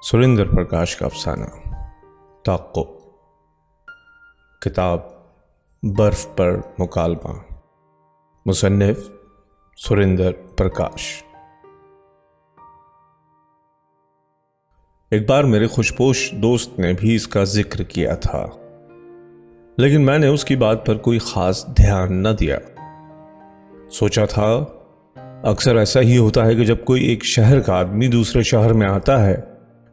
सुरेंद्र प्रकाश का अफसाना ताक़्क़ुब। किताब बर्फ पर मुकालमा। मुसन्निफ सुरेंद्र प्रकाश। एक बार मेरे खुशपोश दोस्त ने भी इसका जिक्र किया था, लेकिन मैंने उसकी बात पर कोई खास ध्यान न दिया। सोचा था अक्सर ऐसा ही होता है कि जब कोई एक शहर का आदमी दूसरे शहर में आता है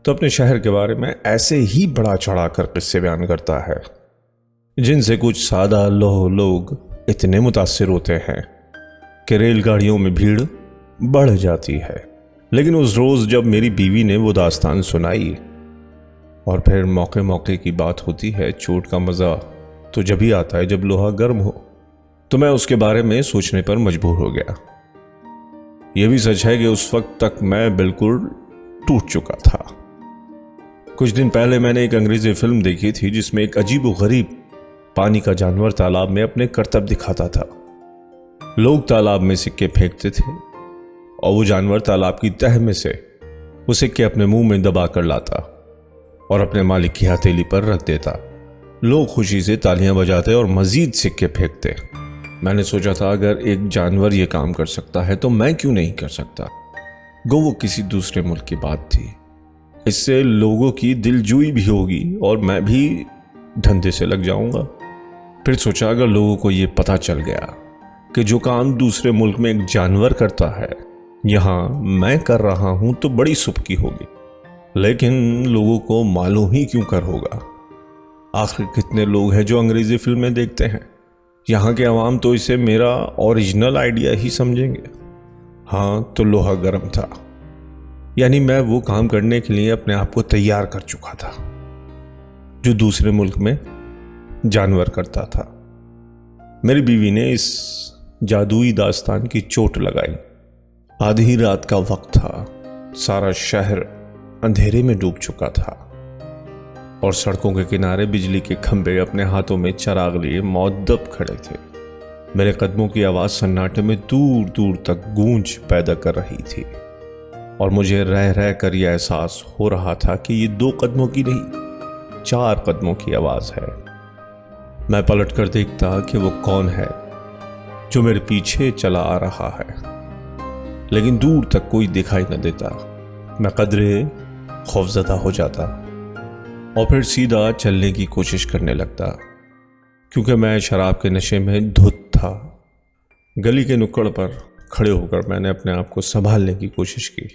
तो अपने शहर के बारे में ऐसे ही बढ़ा चढ़ा कर किस्से बयान करता है जिनसे कुछ सादा लोग इतने मुतासिर होते हैं कि रेलगाड़ियों में भीड़ बढ़ जाती है। लेकिन उस रोज जब मेरी बीवी ने वो दास्तान सुनाई, और फिर मौके मौके की बात होती है, चोट का मजा तो जब ही आता है जब लोहा गर्म हो, तो मैं उसके बारे में सोचने पर मजबूर हो गया। यह भी सच है कि उस वक्त तक मैं बिल्कुल टूट चुका था। कुछ दिन पहले मैंने एक अंग्रेजी फिल्म देखी थी जिसमें एक अजीब व गरीब पानी का जानवर तालाब में अपने करतब दिखाता था। लोग तालाब में सिक्के फेंकते थे और वो जानवर तालाब की तह में से वो सिक्के अपने मुंह में दबा कर लाता और अपने मालिक की हथेली पर रख देता। लोग खुशी से तालियां बजाते और मजीद सिक्के फेंकते। मैंने सोचा था अगर एक जानवर ये काम कर सकता है तो मैं क्यों नहीं कर सकता। गो वो किसी दूसरे मुल्क की बात थी, इससे लोगों की दिलजोई भी होगी और मैं भी धंधे से लग जाऊंगा। फिर सोचा अगर लोगों को ये पता चल गया कि जो काम दूसरे मुल्क में एक जानवर करता है यहाँ मैं कर रहा हूं तो बड़ी सुबकी होगी। लेकिन लोगों को मालूम ही क्यों कर होगा। आखिर कितने लोग हैं जो अंग्रेजी फिल्में देखते हैं। यहाँ के अवाम तो इसे मेरा ओरिजिनल आइडिया ही समझेंगे। हाँ, तो लोहा गर्म था, यानी मैं वो काम करने के लिए अपने आप को तैयार कर चुका था जो दूसरे मुल्क में जानवर करता था। मेरी बीवी ने इस जादुई दास्तान की चोट लगाई। आधी रात का वक्त था, सारा शहर अंधेरे में डूब चुका था और सड़कों के किनारे बिजली के खंभे अपने हाथों में चिराग लिए मुअद्दब खड़े थे। मेरे कदमों की आवाज सन्नाटे में दूर दूर तक गूंज पैदा कर रही थी और मुझे रह रह कर यह एहसास हो रहा था कि ये 2 कदमों की नहीं 4 कदमों की आवाज है। मैं पलट कर देखता कि वो कौन है जो मेरे पीछे चला आ रहा है, लेकिन दूर तक कोई दिखाई न देता। मैं कदरे खौफजदा हो जाता और फिर सीधा चलने की कोशिश करने लगता, क्योंकि मैं शराब के नशे में धुत था। गली के नुक्कड़ पर खड़े होकर मैंने अपने आप को संभालने की कोशिश की,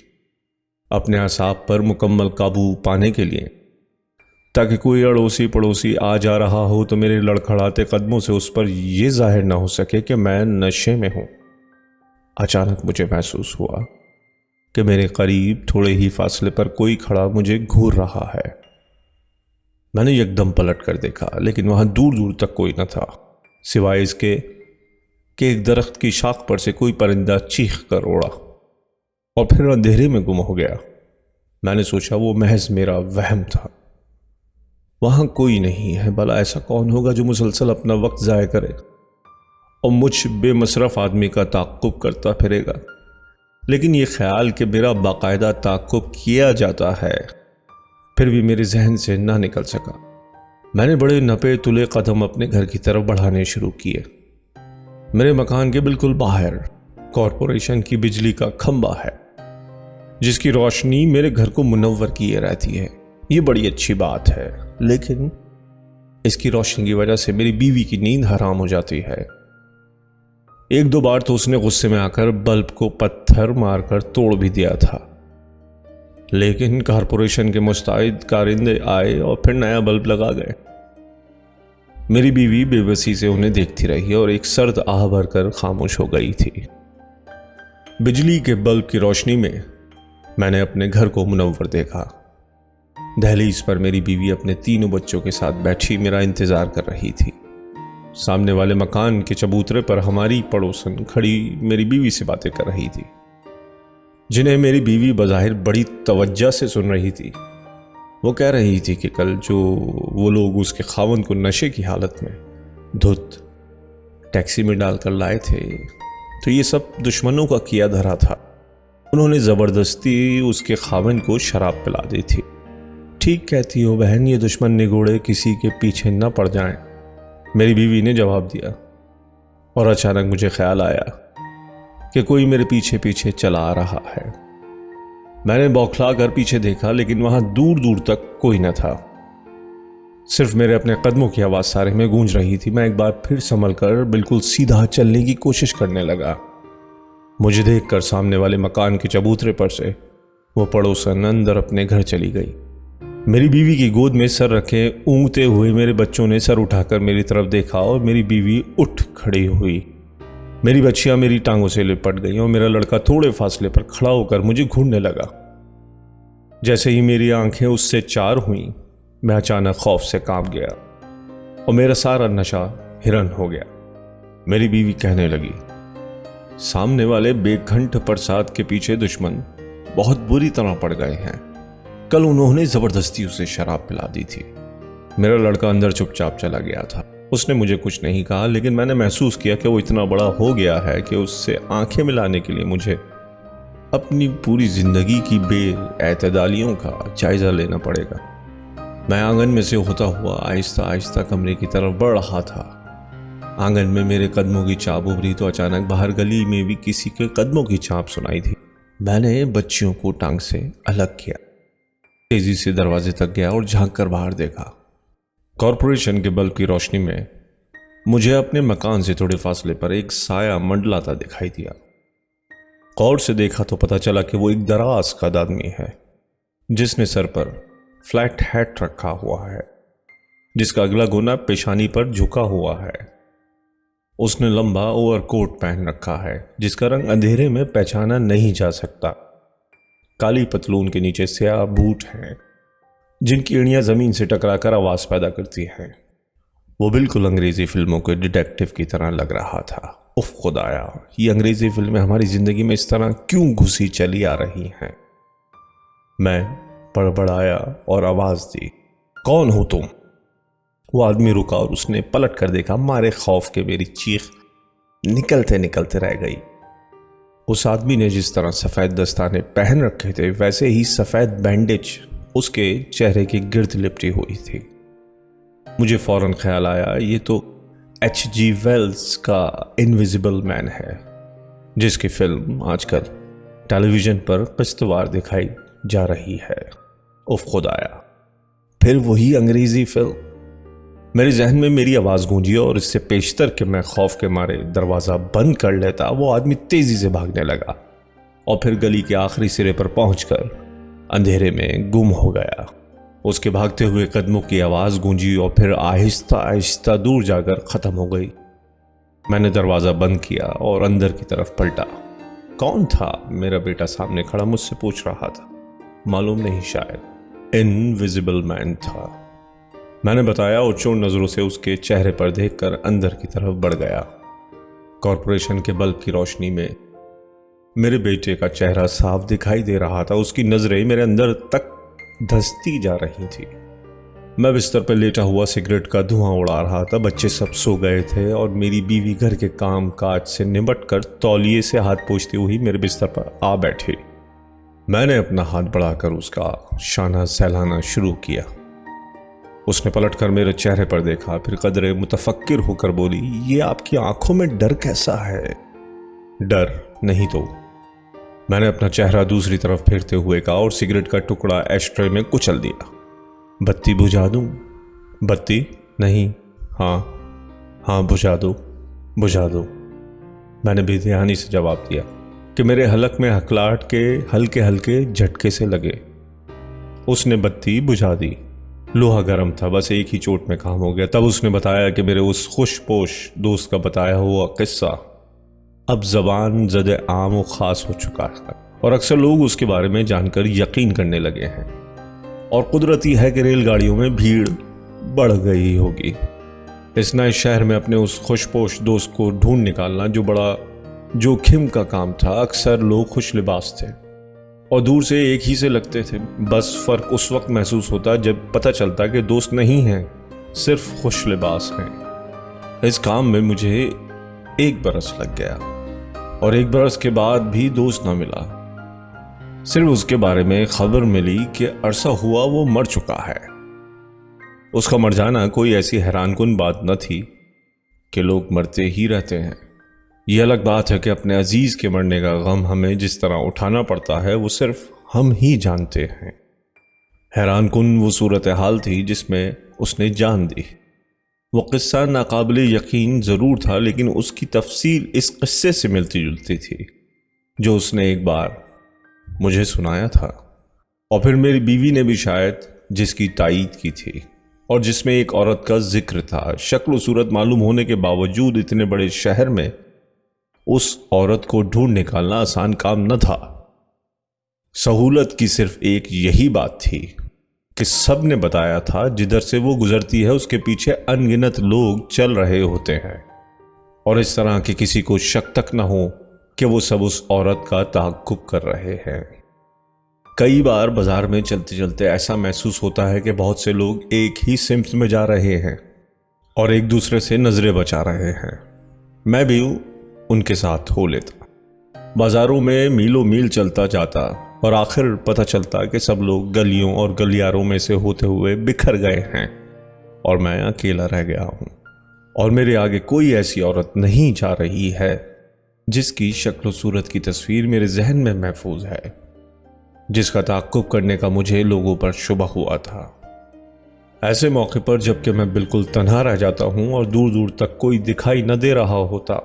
अपने असाब पर मुकम्मल काबू पाने के लिए, ताकि कोई अड़ोसी पड़ोसी आ जा रहा हो तो मेरे लड़खड़ाते कदमों से उस पर यह जाहिर ना हो सके कि मैं नशे में हूं। अचानक मुझे महसूस हुआ कि मेरे करीब थोड़े ही फासले पर कोई खड़ा मुझे घूर रहा है। मैंने एकदम पलट कर देखा, लेकिन वहां दूर दूर तक कोई न था, सिवाय इसके कि एक दरख्त की शाख पर से कोई परिंदा चीख कर उड़ा और फिर अंधेरे में गुम हो गया। मैंने सोचा वो महज मेरा वहम था, वहां कोई नहीं है। भला ऐसा कौन होगा जो मुसलसल अपना वक्त जाया करे और मुझ बेमसरफ आदमी का ताक़्क़ुब करता फिरेगा। लेकिन यह ख्याल कि मेरा बाकायदा ताक़्क़ुब किया जाता है फिर भी मेरे जहन से ना निकल सका। मैंने बड़े नपे तुले कदम अपने घर की तरफ बढ़ाने शुरू किए। मेरे मकान के बिल्कुल बाहर कॉरपोरेशन की बिजली का खंबा है जिसकी रोशनी मेरे घर को मुनव्वर किए रहती है। ये बड़ी अच्छी बात है, लेकिन इसकी रोशनी की वजह से मेरी बीवी की नींद हराम हो जाती है। 1-2 बार तो उसने गुस्से में आकर बल्ब को पत्थर मारकर तोड़ भी दिया था, लेकिन कॉरपोरेशन के मुस्तैद कारिंदे आए और फिर नया बल्ब लगा गए। मेरी बीवी बेबसी से उन्हें देखती रही और एक सर्द आह भरकर खामोश हो गई थी। बिजली के बल्ब की रोशनी में मैंने अपने घर को मुनव्वर देखा। दहलीज पर मेरी बीवी अपने 3 बच्चों के साथ बैठी मेरा इंतजार कर रही थी। सामने वाले मकान के चबूतरे पर हमारी पड़ोसन खड़ी मेरी बीवी से बातें कर रही थी, जिन्हें मेरी बीवी बज़ाहिर बड़ी तवज्जो से सुन रही थी। वो कह रही थी कि कल जो वो लोग उसके खावंद को नशे की हालत में धुत टैक्सी में डालकर लाए थे, तो ये सब दुश्मनों का किया धरा था। उन्होंने ज़बरदस्ती उसके खावंद को शराब पिला दी थी। ठीक कहती हो बहन, ये दुश्मन निगोड़े किसी के पीछे न पड़ जाएं, मेरी बीवी ने जवाब दिया। और अचानक मुझे ख्याल आया कि कोई मेरे पीछे पीछे चला आ रहा है। मैंने बौखला कर पीछे देखा, लेकिन वहां दूर दूर तक कोई न था। सिर्फ मेरे अपने कदमों की आवाज सारे में गूंज रही थी। मैं एक बार फिर संभल कर बिल्कुल सीधा चलने की कोशिश करने लगा। मुझे देखकर सामने वाले मकान के चबूतरे पर से वो पड़ोसन अंदर अपने घर चली गई। मेरी बीवी की गोद में सर रखे ऊँगते हुए मेरे बच्चों ने सर उठाकर मेरी तरफ देखा और मेरी बीवी उठ खड़ी हुई। मेरी बच्चियां मेरी टांगों से लिपट गई और मेरा लड़का थोड़े फासले पर खड़ा होकर मुझे घूरने लगा। जैसे ही मेरी आंखें उससे चार हुईं, मैं अचानक खौफ से कांप गया और मेरा सारा नशा हिरन हो गया। मेरी बीवी कहने लगी, सामने वाले बेघंट प्रसाद के पीछे दुश्मन बहुत बुरी तरह पड़ गए हैं। कल उन्होंने जबरदस्ती उसे शराब पिला दी थी। मेरा लड़का अंदर चुपचाप चला गया था। उसने मुझे कुछ नहीं कहा, लेकिन मैंने महसूस किया कि वो इतना बड़ा हो गया है कि उससे आंखें मिलाने के लिए मुझे अपनी पूरी जिंदगी की बेएतदालियों का जायजा लेना पड़ेगा। मैं आंगन में से होता हुआ आहिस्ता आहिस्ता कमरे की तरफ बढ़ रहा था। आंगन में मेरे कदमों की चाप उभरी तो अचानक बाहर गली में भी किसी के कदमों की चाप सुनाई थी। मैंने बच्चियों को टांग से अलग किया, तेजी से दरवाजे तक गया और झांक कर बाहर देखा। कॉरपोरेशन के बल्ब की रोशनी में मुझे अपने मकान से थोड़े फासले पर एक साया मंडलाता दिखाई दिया। गौर से देखा तो पता चला कि वो एक दराज कद आदमी है, जिसने सर पर फ्लैट हैट रखा हुआ है, जिसका अगला गोना पेशानी पर झुका हुआ है। उसने लंबा ओवरकोट पहन रखा है, जिसका रंग अंधेरे में पहचाना नहीं जा सकता। काली पतलून के नीचे स्याह बूट हैं, जिनकी एड़ियां जमीन से टकराकर आवाज पैदा करती हैं। वो बिल्कुल अंग्रेजी फिल्मों के डिटेक्टिव की तरह लग रहा था। उफ खुदाया, ये अंग्रेजी फिल्में हमारी जिंदगी में इस तरह क्यों घुसी चली आ रही हैं। मैं बड़बड़ाया और आवाज दी, कौन हो तुम? वो आदमी रुका और उसने पलट कर देखा। मारे खौफ के मेरी चीख निकलते निकलते रह गई। उस आदमी ने जिस तरह सफेद दस्ताने पहन रखे थे, वैसे ही सफेद बैंडेज उसके चेहरे के गिर्द लिपटी हुई थी। मुझे फौरन ख्याल आया, ये तो H.G. वेल्स का इनविजिबल मैन है, जिसकी फिल्म आजकल टेलीविजन पर किश्तवार दिखाई जा रही है। उफ खुदाया, फिर वही अंग्रेजी फिल्म। मेरे जहन में मेरी आवाज गूंजी और इससे पेशतर कि मैं खौफ के मारे दरवाजा बंद कर लेता, वो आदमी तेजी से भागने लगा और फिर गली के आखिरी सिरे पर पहुंचकर अंधेरे में गुम हो गया। उसके भागते हुए कदमों की आवाज गूंजी और फिर आहिस्ता आहिस्ता दूर जाकर खत्म हो गई। मैंने दरवाजा बंद किया और अंदर की तरफ पलटा। कौन था? मेरा बेटा सामने खड़ा मुझसे पूछ रहा था। मालूम नहीं, शायद इनविजिबल मैन था। मैंने बताया और चोर नजरों से उसके चेहरे पर देखकर अंदर की तरफ बढ़ गया। कॉरपोरेशन के बल्ब की रोशनी में मेरे बेटे का चेहरा साफ दिखाई दे रहा था। उसकी नजरें मेरे अंदर तक धंसती जा रही थी। मैं बिस्तर पर लेटा हुआ सिगरेट का धुआं उड़ा रहा था। बच्चे सब सो गए थे और मेरी बीवी घर के काम काज से निपट कर तौलिए से हाथ पोंछती हुई मेरे बिस्तर पर आ बैठी। मैंने अपना हाथ बढ़ाकर उसका शाना सहलाना शुरू किया। उसने पलटकर मेरे चेहरे पर देखा, फिर कदरे मुतफक्किर होकर बोली, ये आपकी आंखों में डर कैसा है? डर नहीं तो। मैंने अपना चेहरा दूसरी तरफ फेरते हुए कहा और सिगरेट का टुकड़ा एस्ट्रे में कुचल दिया। बत्ती बुझा दूं? बत्ती? नहीं। हाँ बुझा दो, बुझा दो। मैंने बेध्यानी से जवाब दिया कि मेरे हलक में हकलाहट के हल्के हल्के झटके से लगे। उसने बत्ती बुझा दी। लोहा गर्म था, बस एक ही चोट में काम हो गया। तब उसने बताया कि मेरे उस खुशपोश दोस्त का बताया हुआ किस्सा अब जबान ज़द आम व खास हो चुका है और अक्सर लोग उसके बारे में जानकर यकीन करने लगे हैं। और कुदरती है कि रेलगाड़ियों में भीड़ बढ़ गई होगी। इस नए शहर में अपने उस खुशपोश दोस्त को ढूंढ निकालना जो बड़ा जोखिम का काम था। अक्सर लोग खुश लिबास थे और दूर से एक ही से लगते थे। बस फर्क उस वक्त महसूस होता जब पता चलता कि दोस्त नहीं हैं, सिर्फ खुश लिबास हैं। इस काम में मुझे 1 बरस लग गया और 1 बरस के बाद भी दोस्त ना मिला। सिर्फ उसके बारे में खबर मिली कि अरसा हुआ वो मर चुका है। उसका मर जाना कोई ऐसी हैरानकुन बात न थी कि लोग मरते ही रहते हैं। यह अलग बात है कि अपने अजीज के मरने का गम हमें जिस तरह उठाना पड़ता है वो सिर्फ हम ही जानते हैं। हैरानकुन वो सूरत हाल थी जिसमें उसने जान दी। वो किस्सा नाकाबिले यकीन ज़रूर था, लेकिन उसकी तफसील इस किस्से से मिलती जुलती थी जो उसने एक बार मुझे सुनाया था, और फिर मेरी बीवी ने भी शायद, जिसकी तायीद की थी, और जिसमें एक औरत का जिक्र था। शक्ल सूरत मालूम होने के बावजूद इतने बड़े शहर में उस औरत को ढूंढ निकालना आसान काम न था। सहूलत की सिर्फ एक यही बात थी कि सब ने बताया था जिधर से वो गुजरती है उसके पीछे अनगिनत लोग चल रहे होते हैं, और इस तरह के किसी को शक तक न हो कि वो सब उस औरत का ताक़ुब कर रहे हैं। कई बार बाजार में चलते चलते ऐसा महसूस होता है कि बहुत से लोग एक ही सिम्त में जा रहे हैं और एक दूसरे से नजरें बचा रहे हैं। मैं भी उनके साथ हो लेता। बाजारों में मीलों मील चलता जाता और आखिर पता चलता कि सब लोग गलियों और गलियारों में से होते हुए बिखर गए हैं और मैं अकेला रह गया हूं, और मेरे आगे कोई ऐसी औरत नहीं जा रही है जिसकी शक्ल सूरत की तस्वीर मेरे जहन में महफूज है, जिसका ताक़ुब करने का मुझे लोगों पर शुबा हुआ था। ऐसे मौके पर जबकि मैं बिल्कुल तन्हा रह जाता हूं और दूर दूर तक कोई दिखाई न दे रहा होता,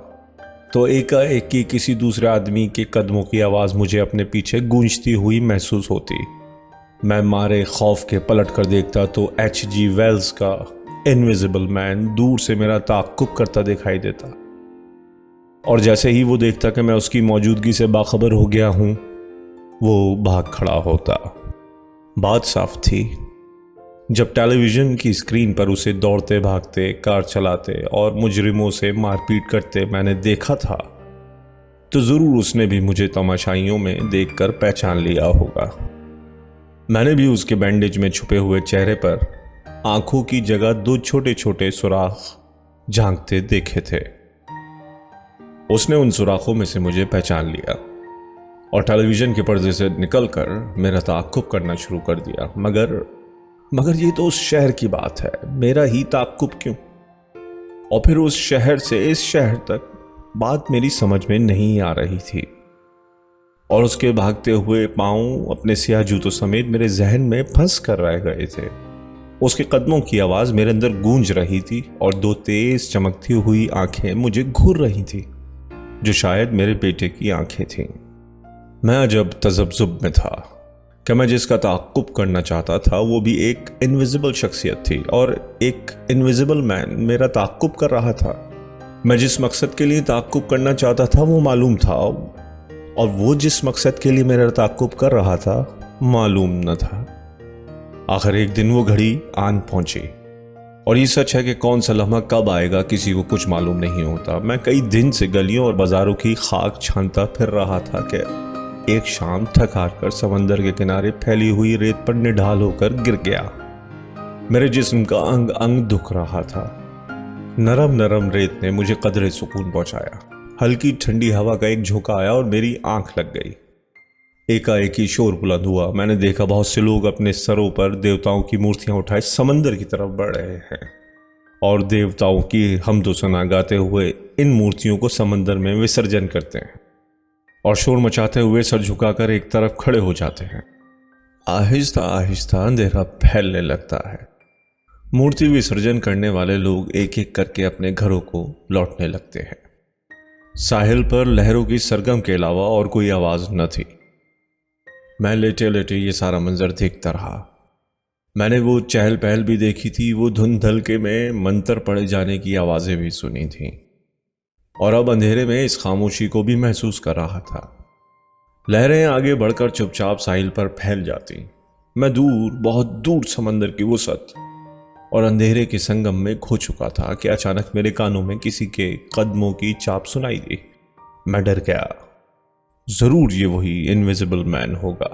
तो एकाएक की किसी दूसरे आदमी के कदमों की आवाज़ मुझे अपने पीछे गूंजती हुई महसूस होती। मैं मारे खौफ के पलट कर देखता तो H.G. वेल्स का इनविजिबल मैन दूर से मेरा ताक़ुब करता दिखाई देता, और जैसे ही वो देखता कि मैं उसकी मौजूदगी से बाखबर हो गया हूं, वो भाग खड़ा होता। बात साफ थी, जब टेलीविज़न की स्क्रीन पर उसे दौड़ते भागते, कार चलाते और मुजरिमों से मारपीट करते मैंने देखा था, तो ज़रूर उसने भी मुझे तमाशाइयों में देखकर पहचान लिया होगा। मैंने भी उसके बैंडेज में छुपे हुए चेहरे पर आंखों की जगह 2 छोटे छोटे सुराख झांकते देखे थे। उसने उन सुराखों में से मुझे पहचान लिया और टेलीविज़न के पर्दे से निकलकर मेरा ताक़ुब करना शुरू कर दिया। मगर ये तो उस शहर की बात है, मेरा ही ताक़ुब क्यों? और फिर उस शहर से इस शहर तक बात मेरी समझ में नहीं आ रही थी, और उसके भागते हुए पांव अपने सियाह जूतों समेत मेरे जहन में फंस कर रह गए थे। उसके कदमों की आवाज़ मेरे अंदर गूंज रही थी और 2 तेज चमकती हुई आंखें मुझे घूर रही थी, जो शायद मेरे बेटे की आंखें थीं। मैं अजब तजब्जुब में था कि मैं जिसका ताक़ुब करना चाहता था वो भी एक इनविजिबल शख्सियत थी, और एक इनविजिबल मैन मेरा ताक़ुब कर रहा था। मैं जिस मकसद के लिए ताक़ुब करना चाहता था वो मालूम था, और वो जिस मकसद के लिए मेरा ताक़ुब कर रहा था मालूम न था। आखिर एक दिन वो घड़ी आन पहुंची, और ये सच है कि कौन सा लम्हा कब आएगा किसी को कुछ मालूम नहीं होता। मैं कई दिन से गलियों और बाजारों की खाक छानता फिर रहा था कि एक शाम थक हार कर समंदर के किनारे फैली हुई रेत पर निढाल होकर गिर गया। मेरे जिस्म का अंग अंग दुख रहा था। नरम नरम रेत ने मुझे कदरे सुकून पहुंचाया। हल्की ठंडी हवा का एक झोंका आया और मेरी आंख लग गई। एकाएक ही शोर बुलंद हुआ। मैंने देखा बहुत से लोग अपने सरों पर देवताओं की मूर्तियां उठाए समंदर की तरफ बढ़ रहे हैं, और देवताओं की हम्दो सना गाते हुए इन मूर्तियों को समंदर में विसर्जन करते हैं, और शोर मचाते हुए सर झुकाकर एक तरफ खड़े हो जाते हैं। आहिस्ता आहिस्ता अंधेरा फैलने लगता है। मूर्ति विसर्जन करने वाले लोग एक एक करके अपने घरों को लौटने लगते हैं। साहिल पर लहरों की सरगम के अलावा और कोई आवाज न थी। मैं लेटे लेटे ये सारा मंजर देखता रहा। मैंने वो चहल पहल भी देखी थी, वो धुन धलके में मंतर पड़े जाने की आवाज़ें भी सुनी थीं, और अब अंधेरे में इस खामोशी को भी महसूस कर रहा था। लहरें आगे बढ़कर चुपचाप साहिल पर फैल जाती। मैं दूर, बहुत दूर समंदर की वसअत और अंधेरे के संगम में खो चुका था कि अचानक मेरे कानों में किसी के कदमों की चाप सुनाई दी। मैं डर गया। जरूर ये वही इनविजिबल मैन होगा,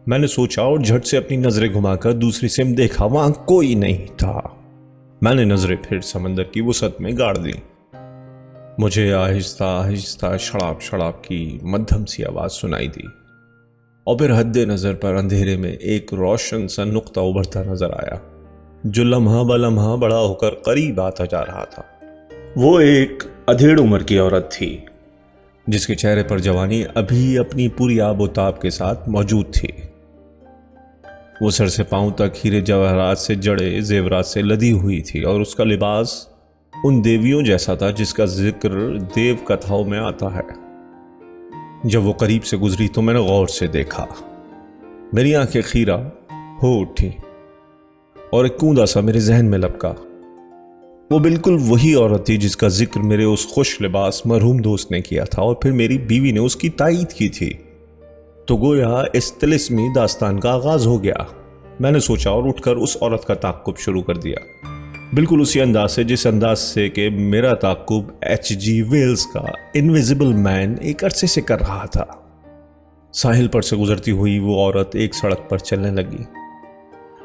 मैंने सोचा, और झट से अपनी नजरें घुमाकर दूसरी सिम देखा। वहां कोई नहीं था। मैंने नजरें फिर समंदर की वसअत में गाड़ दी। मुझे आहिस्ता आहिस्ता शड़ाप शड़ाप की मध्यम सी आवाज सुनाई दी। और फिर हद्दे नजर पर अंधेरे में एक रोशन सा नुक्ता उभरता नजर आया जो लम्हा ब लम्हा बड़ा होकर करीब आता जा रहा था। वो एक अधेड़ उम्र की औरत थी जिसके चेहरे पर जवानी अभी अपनी पूरी आबोताब के साथ मौजूद थी। वो सर से पांव तक हीरे जवाहरात से जड़े जेवरात से लदी हुई थी और उसका लिबास उन देवियों जैसा था जिसका जिक्र देव कथाओं में आता है। जब वो करीब से गुजरी तो मैंने गौर से देखा। मेरी आंखें खीरा हो उठी और एक कूंदा सा मेरे जहन में लपका। वो बिल्कुल वही औरत थी जिसका जिक्र मेरे उस खुश लिबास मरहूम दोस्त ने किया था और फिर मेरी बीवी ने उसकी तायीद की थी। तो गोया इस तिलिस्मी दास्तान का आगाज हो गया। मैंने सोचा और उठकर उस औरत का ताक्कुब शुरू कर दिया, बिल्कुल उसी अंदाज से जिस अंदाज से कि मेरा ताक्कुब H.G. वेल्स का इनविजिबल मैन एक अरसे से कर रहा था। साहिल पर से गुजरती हुई वो औरत एक सड़क पर चलने लगी।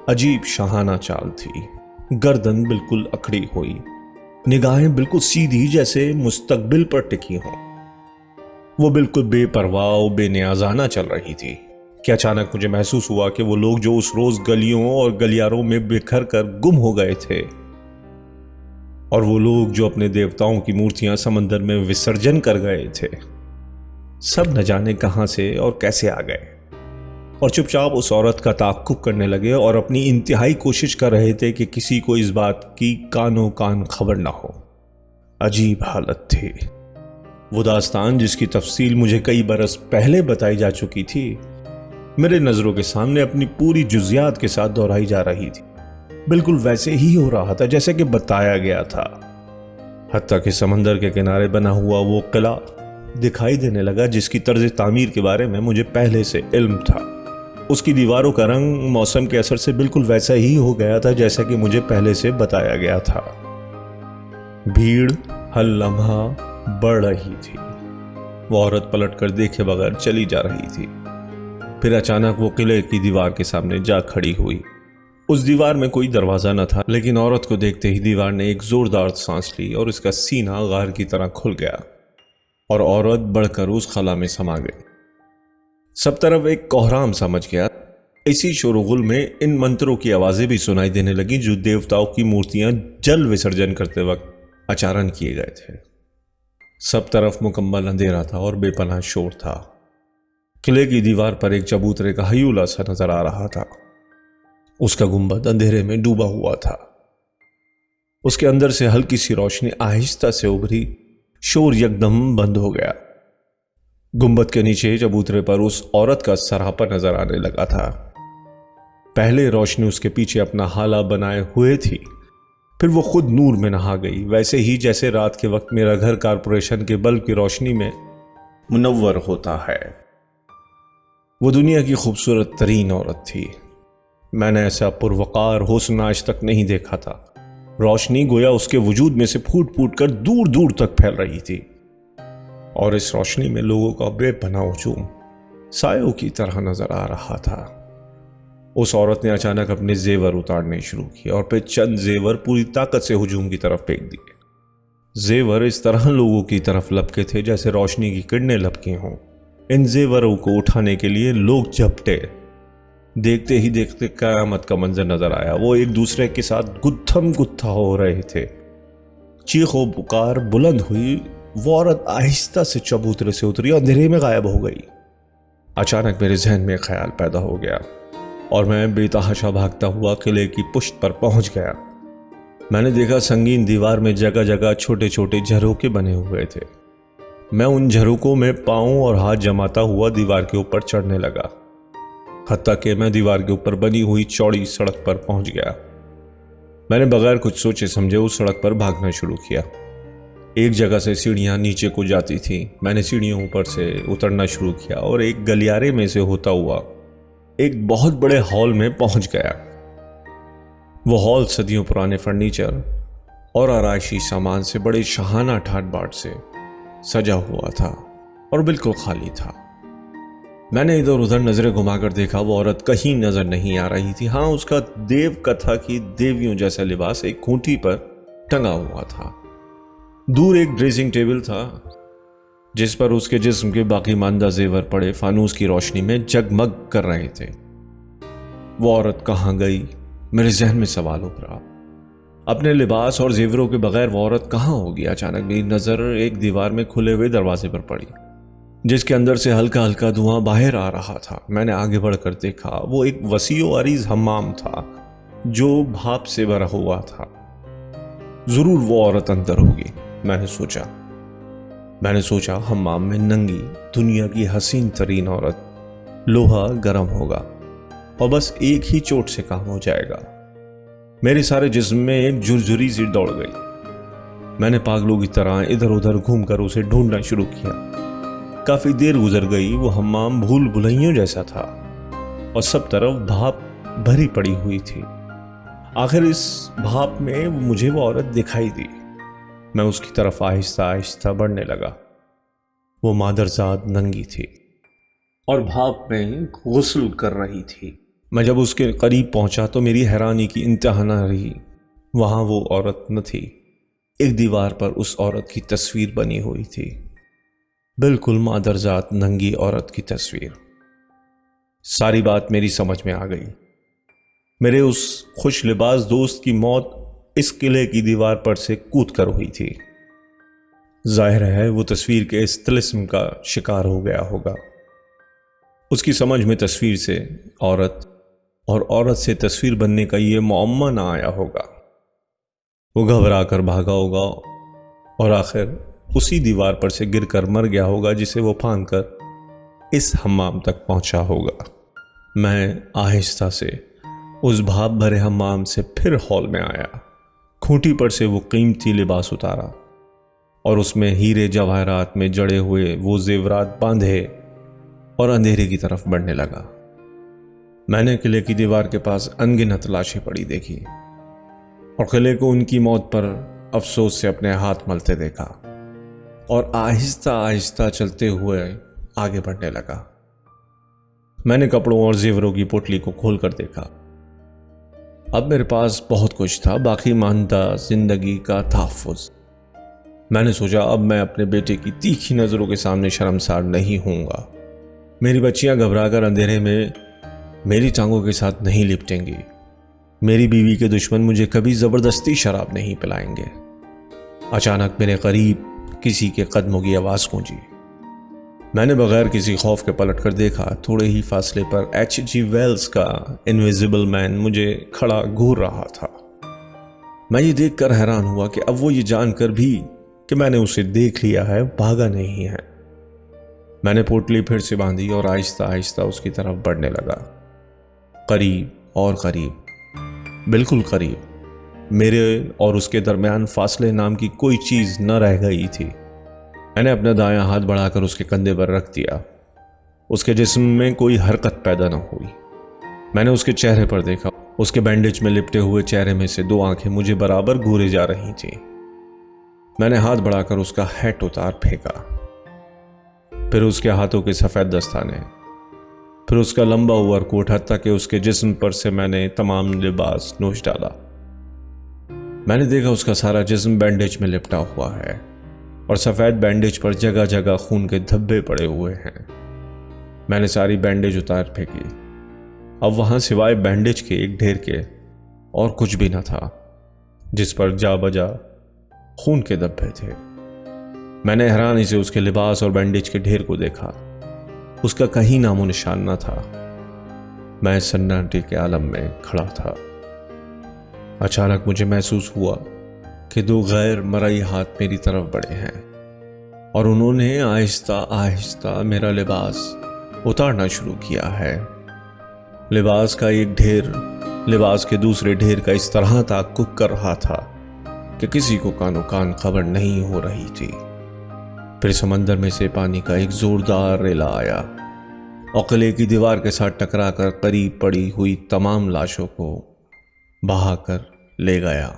अजीब शाहाना चाल थी, गर्दन बिल्कुल अकड़ी हुई, निगाहें बिल्कुल सीधी जैसे मुस्तकबिल पर टिकी हों। वो बिल्कुल बेपरवाह और बेनियाजाना चल रही थी कि अचानक मुझे महसूस हुआ कि वो लोग जो उस रोज गलियों और गलियारों में बिखर कर गुम हो गए थे और वो लोग जो अपने देवताओं की मूर्तियां समंदर में विसर्जन कर गए थे, सब न जाने कहां से और कैसे आ गए और चुपचाप उस औरत का ताक्कुब करने लगे और अपनी इंतहाई कोशिश कर रहे थे कि किसी को इस बात की कानो कान खबर ना हो। अजीब हालत थी। वो दास्तान जिसकी तफसील मुझे कई बरस पहले बताई जा चुकी थी मेरे नजरों के सामने अपनी पूरी जुजियात के साथ दोहराई जा रही थी। बिल्कुल वैसे ही हो रहा था जैसे कि बताया गया था। हत्ता कि समंदर के किनारे बना हुआ वो किला दिखाई देने लगा जिसकी तर्ज तामीर के बारे में मुझे पहले से इल्म था। उसकी दीवारों का रंग मौसम के असर से बिल्कुल वैसा ही हो गया था जैसा कि मुझे पहले से बताया गया था। भीड़ हर लम्हा बढ़ रही थी। वो औरत पलट कर देखे बगैर चली जा रही थी। फिर अचानक वो किले की दीवार के सामने जा खड़ी हुई। उस दीवार में कोई दरवाजा न था, लेकिन औरत को देखते ही दीवार ने एक जोरदार सांस ली और उसका सीना गार की तरह खुल गया और औरत बढ़कर उस खला में समा गई। सब तरफ एक कोहराम समझ गया। इसी शोरगुल में इन मंत्रों की आवाजें भी सुनाई देने लगी जो देवताओं की मूर्तियां जल विसर्जन करते वक्त आचारण किए गए थे। सब तरफ मुकम्मल अंधेरा था और बेपनाह शोर था। किले की दीवार पर एक चबूतरे का हयूला सा नजर आ रहा था। उसका गुंबद अंधेरे में डूबा हुआ था। उसके अंदर से हल्की सी रोशनी आहिस्ता से उभरी, शोर यकदम बंद हो गया। गुंबद के नीचे चबूतरे पर उस औरत का सरापा नजर आने लगा था। पहले रोशनी उसके पीछे अपना हाला बनाए हुए थी, फिर वो खुद नूर में नहा गई, वैसे ही जैसे रात के वक्त मेरा घर कारपोरेशन के बल्ब की रोशनी में मुनव्वर होता है। वो दुनिया की खूबसूरत तरीन औरत थी। मैंने ऐसा पुरवकार हुस्न आज तक नहीं देखा था। रोशनी गोया उसके वजूद में से फूट फूट कर दूर दूर तक फैल रही थी और इस रोशनी में लोगों का बेपनाह हुजूम सायों की तरह नजर आ रहा था। उस औरत ने अचानक अपने जेवर उतारने शुरू किए और फिर चंद जेवर पूरी ताकत से हुजूम की तरफ फेंक दिए। जेवर इस तरह लोगों की तरफ लपके थे जैसे रोशनी की किरणें लपकी हों। इन जेवरों को उठाने के लिए लोग झपटे। देखते ही देखते कयामत का मंजर नजर आया। वो एक दूसरे के साथ गुत्थम गुत्था हो रहे थे। चीखो पुकार बुलंद हुई। वो औरत आहिस्ता से चबूतरे से उतरी और अंधेरे में गायब हो गई। अचानक मेरे जहन में ख्याल पैदा हो गया और मैं बेतहाशा भागता हुआ किले की पुश्त पर पहुंच गया। मैंने देखा संगीन दीवार में जगह जगह छोटे छोटे झरोके बने हुए थे। मैं उन झरोकों में पांव और हाथ जमाता हुआ दीवार के ऊपर चढ़ने लगा, हत्ता कि मैं दीवार के ऊपर बनी हुई चौड़ी सड़क पर पहुंच गया। मैंने बगैर कुछ सोचे समझे उस सड़क पर भागना शुरू किया। एक जगह से सीढ़ियां नीचे को जाती थी। मैंने सीढ़ियों ऊपर से उतरना शुरू किया और एक गलियारे में से होता हुआ एक बहुत बड़े हॉल में पहुंच गया। वो हॉल सदियों पुराने फर्नीचर और आराइशी सामान से बड़े शाहाना ठाट बाट से सजा हुआ था और बिल्कुल खाली था। मैंने इधर उधर नजरें घुमाकर देखा। वो औरत कहीं नजर नहीं आ रही थी। हाँ, उसका देव कथा की देवियों जैसा लिबास एक खूंटी पर टंगा हुआ था। दूर एक ड्रेसिंग टेबल था जिस पर उसके जिस्म के बाकी मानदा जेवर पड़े फानूस की रोशनी में जगमग कर रहे थे। वो औरत कहाँ गई, मेरे जहन में सवाल उभरा। अपने लिबास और जेवरों के बगैर वो औरत कहाँ होगी। अचानक मेरी नजर एक दीवार में खुले हुए दरवाजे पर पड़ी, जिसके अंदर से हल्का हल्का धुआं बाहर आ रहा था। मैंने आगे बढ़कर देखा, वो एक वसीओ अरीज हम्माम था जो भाप से भरा हुआ था। जरूर वो औरत अंदर होगी, मैंने सोचा हम्माम में नंगी दुनिया की हसीन तरीन औरत। लोहा गर्म होगा और बस एक ही चोट से काम हो जाएगा। मेरे सारे जिस्म में एक झुरझुरी सी दौड़ गई। मैंने पागलों की तरह इधर उधर घूमकर उसे ढूंढना शुरू किया। काफी देर गुजर गई। वो हम्माम भूल भुलैयों जैसा था और सब तरफ भाप भरी पड़ी हुई थी। आखिर इस भाप में मुझे वो औरत दिखाई दी। मैं उसकी तरफ आहिस्ता आहिस्ता बढ़ने लगा। वो मादरजाद नंगी थी और भाप में गुस्ल कर रही थी। मैं जब उसके करीब पहुंचा तो मेरी हैरानी की इंतहा न रही। वहां वो औरत न थी। एक दीवार पर उस औरत की तस्वीर बनी हुई थी, बिल्कुल मादरजात नंगी औरत की तस्वीर। सारी बात मेरी समझ में आ गई। मेरे उस खुश लिबास दोस्त की मौत इस किले की दीवार पर से कूद कर हुई थी। जाहिर है वो तस्वीर के इस तिलिस्म का शिकार हो गया होगा। उसकी समझ में तस्वीर से औरत और औरत से तस्वीर बनने का ये मुअम्मा ना आया होगा। वो घबरा कर भागा होगा और आखिर उसी दीवार पर से गिरकर मर गया होगा, जिसे वो फांद कर इस हम्माम तक पहुंचा होगा। मैं आहिस्ता से उस भाप भरे हम्माम से फिर हॉल में आया। खूंटी पर से वो कीमती लिबास उतारा और उसमें हीरे जवाहरात में जड़े हुए वो जेवरात बांधे और अंधेरे की तरफ बढ़ने लगा। मैंने किले की दीवार के पास अनगिनत लाशें पड़ी देखी और किले को उनकी मौत पर अफसोस से अपने हाथ मलते देखा और आहिस्ता आहिस्ता चलते हुए आगे बढ़ने लगा। मैंने कपड़ों और जेवरों की पोटली को खोलकर देखा। अब मेरे पास बहुत कुछ था, बाकी मानदा जिंदगी का तहफ़्फ़ुज़। मैंने सोचा अब मैं अपने बेटे की तीखी नज़रों के सामने शर्मसार नहीं होऊंगा। मेरी बच्चियां घबराकर अंधेरे में मेरी टांगों के साथ नहीं लिपटेंगी। मेरी बीवी के दुश्मन मुझे कभी ज़बरदस्ती शराब नहीं पिलाएंगे। अचानक मेरे करीब किसी के कदमों की आवाज़ गूंजी। मैंने बगैर किसी खौफ के पलट कर देखा। थोड़े ही फासले पर H.G. वेल्स का इनविजिबल मैन मुझे खड़ा घूर रहा था। मैं ये देखकर हैरान हुआ कि अब वो ये जानकर भी कि मैंने उसे देख लिया है, भागा नहीं है। मैंने पोटली फिर से बांधी और आहिस्ता आहिस्ता उसकी तरफ बढ़ने लगा। करीब और करीब, बिल्कुल करीब। मेरे और उसके दरमियान फासले नाम की कोई चीज न रह गई थी। मैंने अपना दायां हाथ बढ़ाकर उसके कंधे पर रख दिया। उसके जिस्म में कोई हरकत पैदा न हुई। मैंने उसके चेहरे पर देखा। उसके बैंडेज में लिपटे हुए चेहरे में से दो आंखें मुझे बराबर घूरे जा रही थी। मैंने हाथ बढ़ाकर उसका हैट उतार फेंका, फिर उसके हाथों के सफेद दस्ताने, फिर उसका लंबा ओवरकोट, हत्ता कि उसके जिस्म पर से मैंने तमाम लिबास नोच डाला। मैंने देखा उसका सारा जिस्म बैंडेज में लिपटा हुआ है और सफेद बैंडेज पर जगह जगह खून के धब्बे पड़े हुए हैं। मैंने सारी बैंडेज उतार फेंकी। अब वहां सिवाय बैंडेज के एक ढेर के और कुछ भी न था, जिस पर जा बजा खून के धब्बे थे। मैंने हैरानी से उसके लिबास और बैंडेज के ढेर को देखा। उसका कहीं नामो निशान न था। मैं सन्नाटे के आलम में खड़ा था। अचानक मुझे महसूस हुआ कि दो गैर मरई हाथ मेरी तरफ बढ़े हैं और उन्होंने आहिस्ता आहिस्ता मेरा लिबास उतारना शुरू किया है। लिबास का एक ढेर लिबास के दूसरे ढेर का इस तरह ताक़ुब कर रहा था कि किसी को कानो कान खबर नहीं हो रही थी। फिर समंदर में से पानी का एक जोरदार रेला आया और किले की दीवार के साथ टकराकर करीब पड़ी हुई तमाम लाशों को बहाकर ले गया।